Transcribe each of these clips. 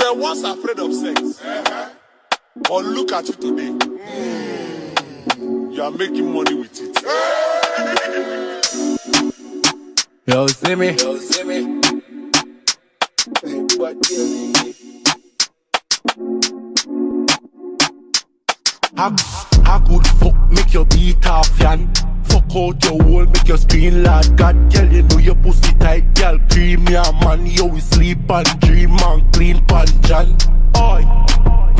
were once afraid of sex. But look at you today. You are making money with it. Yo, see me? I could fuck, make your beat off, yan. Fuck out your wall, make your screen lad. God, girl, you know your pussy tight, girl. Premier man, yo, we sleep and dream and clean pan, Jan. Oi,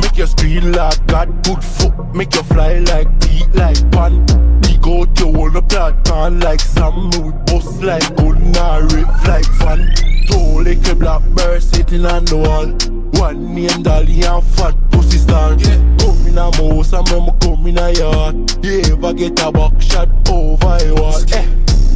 make your screen lad. God, good fuck, make you fly like beat like pan. Dig out your wall, no platform like Sam. We bust like gun, or riff like fan. Two little blackbird sitting on the wall. One name Dolly and fat pussy star. Come in a mouse and me come in a yard. You ever get a back shot over a wall?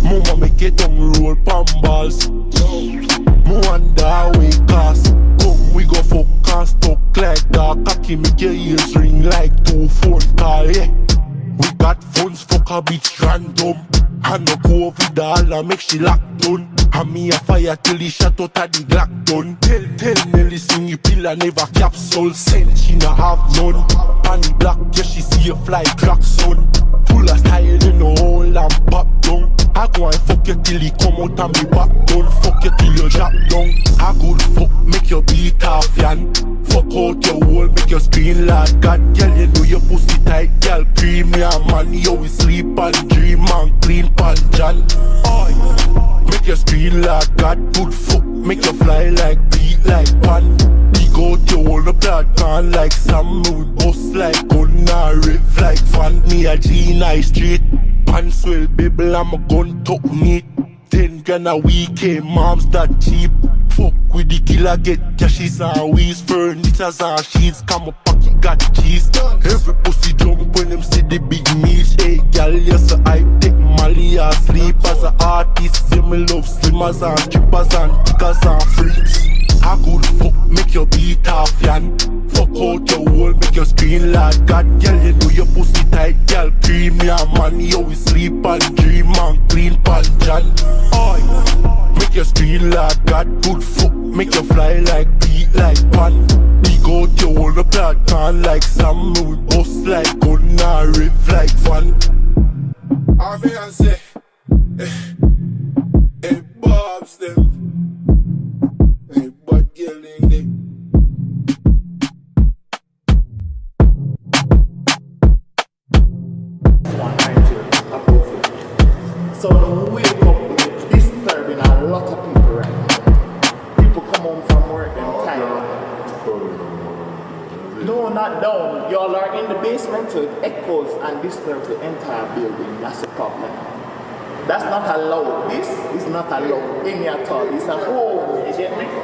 Mama make it tongue roll pan balls. Me wonder how we cast. Come we go fuck and stuck like that. Cocky make your ears ring like 2 phone call. We got phones, fuck a bitch random. And no go over the all and make she lock down. And me a fire till he shot out of the Glock done. Tell me listen, you pill and never capsule. Send she no have none. Panny black, yeah she see a fly crack son. Full of style, you know all and pop down. I go and fuck you till he come out and me back down. Fuck you till you drop down. I good fuck, make your beat off, yan. Fuck out your wall, make your screen lad. God, girl, you know your pussy tight, girl. Premium man, you we sleep and dream and clean pan, Jan. Oi, make your screen lad. God, good fuck, make you fly like beat like pan. Dig out your wall, no platform like Sam. We bust like gun, or riff like fan. Me a G9 street. Pants will bibble, I'm a gun tuck neat. 10 grand a week, mom's that cheap. Fuck with the killer, get cashes and weeds. Furnitures and sheets, come up pocket got cheese. Every pussy jump when them see the big meat. Hey gal, yes I take Mali or sleep. As an artist, see me love slimmers and strippers and tickers and freaks. I could fuck, make your beat off, yan. Fuck out your wall, make your screen lad. God, girl, you know your pussy tight, girl. Premium man, you we sleep and dream and clean pan, Jan. Oi, make your screen lad. God, good fuck, make you fly like beat like pan. Dig out your wall, no platform like Sam. We bust like gun, or riff like fan. I may I say, hey, Bob's them. Hey, but girl in there. So the wake up is disturbing a lot of people right now. People come home from work and tired. No, not down. Y'all are in the basement, so it echoes and disturbs the entire building. That's the problem. That's not allowed. This is not allowed any at all. It's a home, you get me?